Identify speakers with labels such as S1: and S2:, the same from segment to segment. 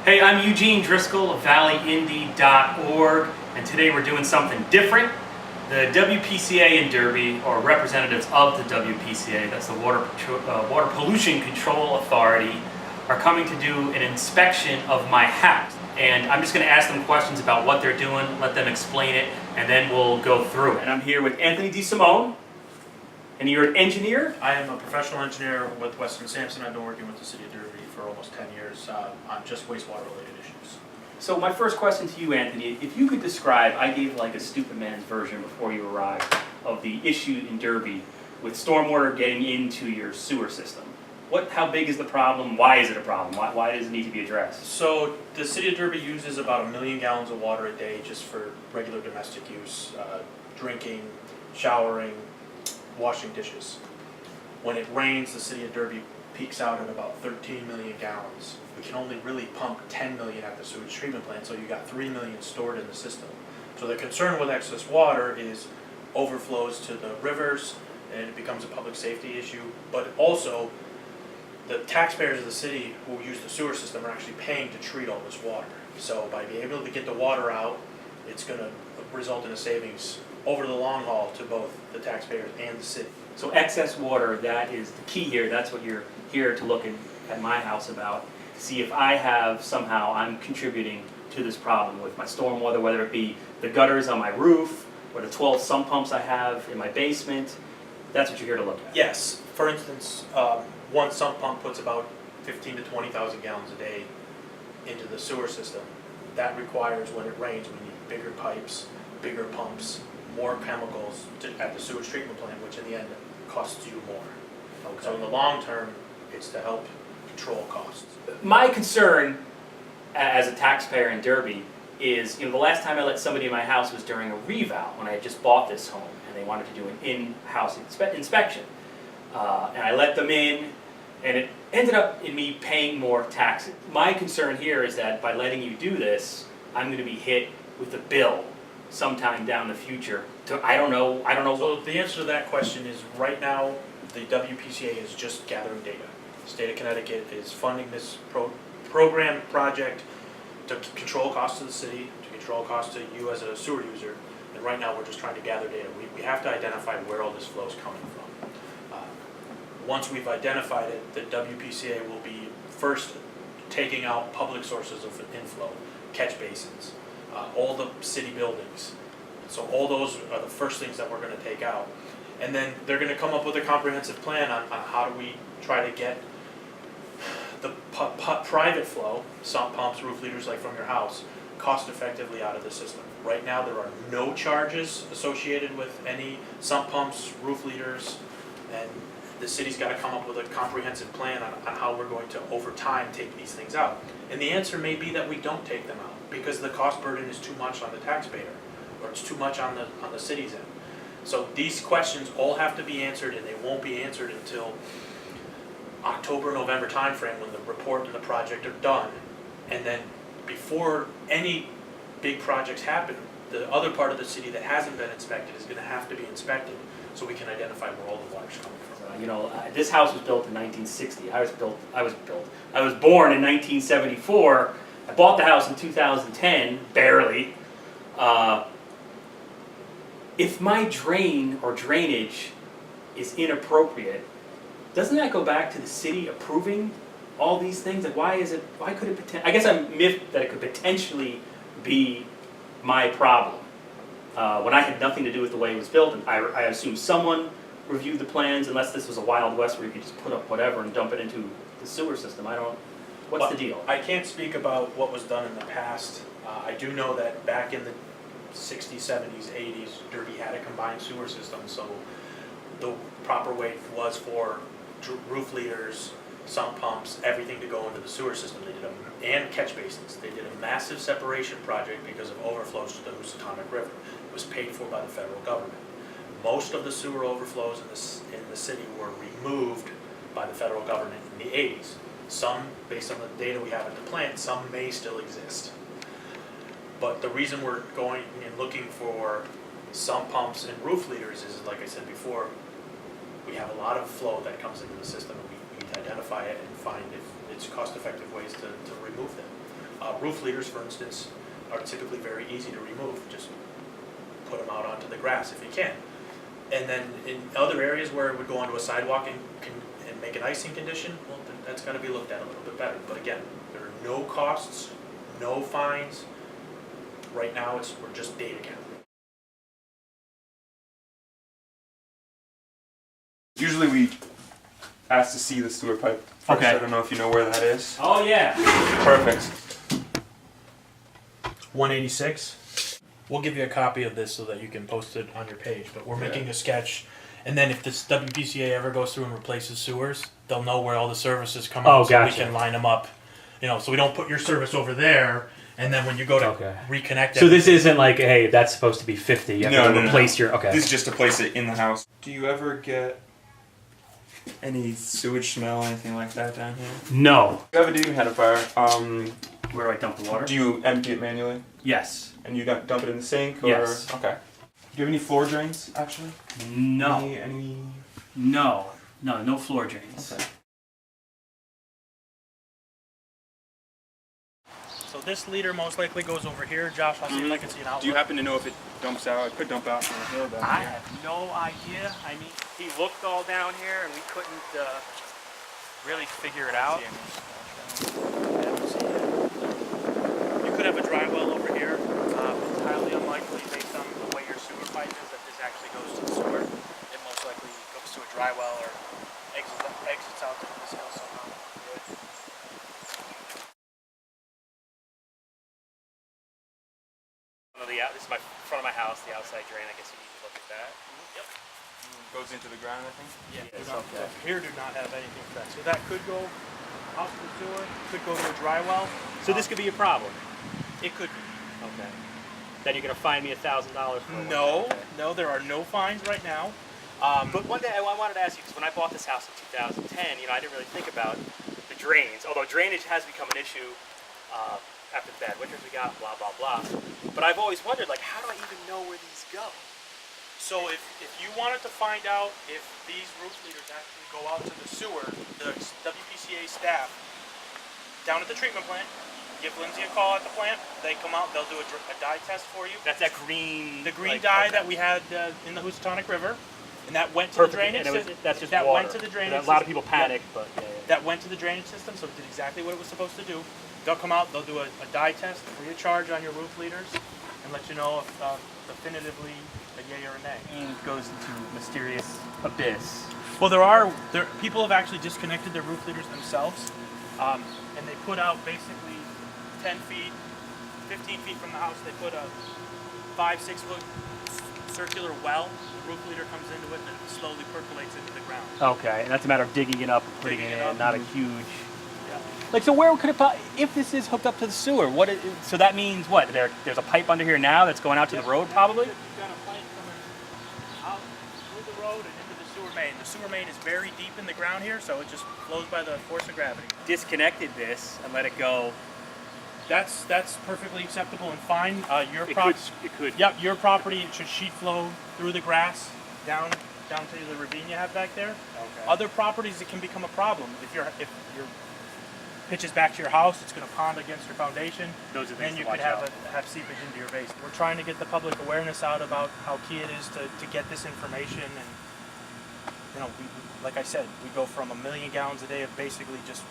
S1: Hey, I'm Eugene Driscoll of valleyindy.org, and today we're doing something different. The WPCA in Derby, or representatives of the WPCA, that's the Water Pollution Control Authority, are coming to do an inspection of my house. And I'm just going to ask them questions about what they're doing, let them explain it, and then we'll go through it. And I'm here with Anthony DeSimone, and you're an engineer?
S2: I am a professional engineer with Weston Sampson. I've been working with the City of Derby for almost 10 years on just wastewater related issues.
S1: So my first question to you, Anthony, if you could describe, I gave like a stupid man's version before you arrived, of the issue in Derby with stormwater getting into your sewer system. How big is the problem? Why is it a problem? Why does it need to be addressed?
S2: So the City of Derby uses about 1 million gallons of water a day just for regular domestic use, drinking, showering, washing dishes. When it rains, the City of Derby peaks out at about 13 million gallons. We can only really pump 10 million at the sewage treatment plant, so you got 3 million stored in the system. So the concern with excess water is overflows to the rivers, and it becomes a public safety issue, but also the taxpayers of the city who use the sewer system are actually paying to treat all this water. So by being able to get the water out, it's going to result in a savings over the long haul to both the taxpayers and the city.
S1: So excess water, that is the key here. That's what you're here to look at my house about. See if I'm contributing to this problem with my stormwater, whether it be the gutters on my roof or the 12 sump pumps I have in my basement. That's what you're here to look at.
S2: Yes. For instance, one sump pump puts about 15 to 20,000 gallons a day into the sewer system. That requires, when it rains, we need bigger pipes, bigger pumps, more chemicals at the sewage treatment plant, which in the end costs you more. Okay. So in the long term, it's to help control costs.
S1: My concern as a taxpayer in Derby is, the last time I let somebody in my house was during a revow, when I had just bought this home and they wanted to do an in-house inspection. And I let them in, and it ended up in me paying more taxes. My concern here is that by letting you do this, I'm going to be hit with a bill sometime down the future. I don't know.
S2: So the answer to that question is, right now, the WPCA is just gathering data. The state of Connecticut is funding this project to control costs to the city, to control costs to you as a sewer user, and right now we're just trying to gather data. We have to identify where all this flow is coming from. Once we've identified it, the WPCA will be first taking out public sources of inflow, catch basins, all the city buildings. So all those are the first things that we're going to take out. And then they're going to come up with a comprehensive plan on how do we try to get the private flow, sump pumps, roof leaders like from your house, cost effectively out of the system. Right now there are no charges associated with any sump pumps, roof leaders, and the city's got to come up with a comprehensive plan on how we're going to, over time, take these things out. And the answer may be that we don't take them out because the cost burden is too much on the taxpayer, or it's too much on the city's end. So these questions all have to be answered, and they won't be answered until October, November timeframe, when the report and the project are done. And then before any big projects happen, the other part of the city that hasn't been inspected is going to have to be inspected so we can identify where all the water's coming from.
S1: This house was built in 1960. I was born in 1974. I bought the house in 2010, barely. If my drain or drainage is inappropriate, doesn't that go back to the city approving all these things? Like, why could it I guess I'm miffed that it could potentially be my problem. When I had nothing to do with the way it was built, and I assume someone reviewed the plans, unless this was a Wild West where you could just put up whatever and dump it into the sewer system. What's the deal?
S2: I can't speak about what was done in the past. I do know that back in the 60s, 70s, 80s, Derby had a combined sewer system, so the proper way was for roof leaders, sump pumps, everything to go into the sewer system. And catch basins. They did a massive separation project because of overflows to the Housatonic River. It was paid for by the federal government. Most of the sewer overflows in the city were removed by the federal government in the 80s. Some, based on the data we have at the plant, some may still exist. But the reason we're going and looking for sump pumps and roof leaders is, like I said before, we have a lot of flow that comes into the system, and we need to identify it and find if it's cost-effective ways to remove them. Roof leaders, for instance, are typically very easy to remove. Just put them out onto the grass if you can. And then in other areas where it would go onto a sidewalk and make an icing condition, well, then that's got to be looked at a little bit better. But again, there are no costs, no fines. Right now, we're just data gathering.
S3: Usually we ask to see the sewer pipe first.
S1: Okay.
S3: I don't know if you know where that is.
S1: Oh yeah.
S3: Perfect.
S2: 186. We'll give you a copy of this so that you can post it on your page, but we're making a sketch. And then if this WPCA ever goes through and replaces sewers, they'll know where all the services come out, so we can line them up. You know, so we don't put your service over there, and then when you go to reconnect it.
S4: So this isn't like, hey, that's supposed to be 50. You have to replace your. Okay.
S3: This is just to place it in the house. Do you ever get any sewage smell, anything like that down here?
S4: No.
S3: You have a dehumidifier.
S1: Where do I dump the water?
S3: Do you empty it manually?
S1: Yes.
S3: And you dump it in the sink? Or?
S1: Yes.
S3: Okay. Do you have any floor drains, actually?
S1: No.
S3: Any...
S1: No. No floor drains.
S3: Okay.
S2: So this leader most likely goes over here. Josh, I'll see if I can see an outlet.
S3: Do you happen to know if it dumps out? It could dump out from the hill down
S1: I
S3: here.
S1: have no idea. I mean, he looked all down here and we couldn't really figure it out.
S2: You could have a dry well over here. It's highly unlikely, based on the way your sewer pipe is, that this actually goes to the sewer. It most likely goes to a dry well or exits out to this hill somehow.
S1: This is my front of my house, the outside drain. I guess you need to look at that.
S2: Yep.
S3: Goes into the ground, I think?
S2: Yeah. Here do not have anything for that. So that could go out to the sewer, could go to a dry well.
S1: So this could be a problem.
S2: It could be.
S1: Okay. Then you're gonna fine me $1,000 for it.
S2: No, there are no fines right now.
S1: But one day I wanted to ask you, because when I bought this house in 2010, I didn't really think about the drains. Although drainage has become an issue after the bad winters we got, blah blah blah. But I've always wondered, like, how do I even know where these go?
S2: So if you wanted to find out if these roof leaders actually go out to the sewer, the WPCA staff down at the treatment plant, give Lindsay a call at the plant. They come out, they'll do a dye test for you.
S1: That's that green.
S2: The green dye that we had in the Housatonic River, and that went to the drainage system.
S1: That's just
S2: that
S1: water.
S2: went to the drainage
S1: A lot of
S2: system.
S1: people panic, but yeah.
S2: That went to the drainage system, so it did exactly what it was supposed to do. They'll come out, they'll do a dye test free of charge on your roof leaders, and let you know if definitively a yay or a nay.
S1: And it goes into mysterious abyss.
S2: Well, people have actually disconnected their roof leaders themselves, and they put out basically 10 feet, 15 feet from the house. They put a 5-6 foot circular well. The roof leader comes into it, and it slowly percolates into the ground.
S1: Okay, and that's a matter of digging it up and putting it in, not a huge.
S2: Yeah.
S1: Like, so where could it? If this is hooked up to the sewer, so that means what? There's a pipe under here now that's going out to the road, probably.
S2: You've got a pipe coming out through the road and into the sewer main. The sewer main is very deep in the ground here, so it just flows by the force of gravity.
S1: Disconnected this and let it go.
S2: That's perfectly acceptable and fine.
S1: It could.
S2: Yep, your property should sheet flow through the grass down to the ravine you have back there.
S1: Okay.
S2: Other properties, it can become a problem. If your pitches back to your house, it's going to pond against your foundation.
S1: Those are
S2: then
S1: things
S2: you
S1: to
S2: could
S1: watch
S2: have seepage into your basement. We're trying to get the public awareness out about how key it is to get this information. And like I said, we go from 1 million gallons a day of basically just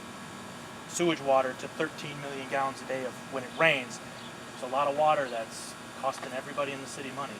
S2: sewage water to 13 million gallons a day of when it rains. It's a lot of water that's costing everybody in the city money.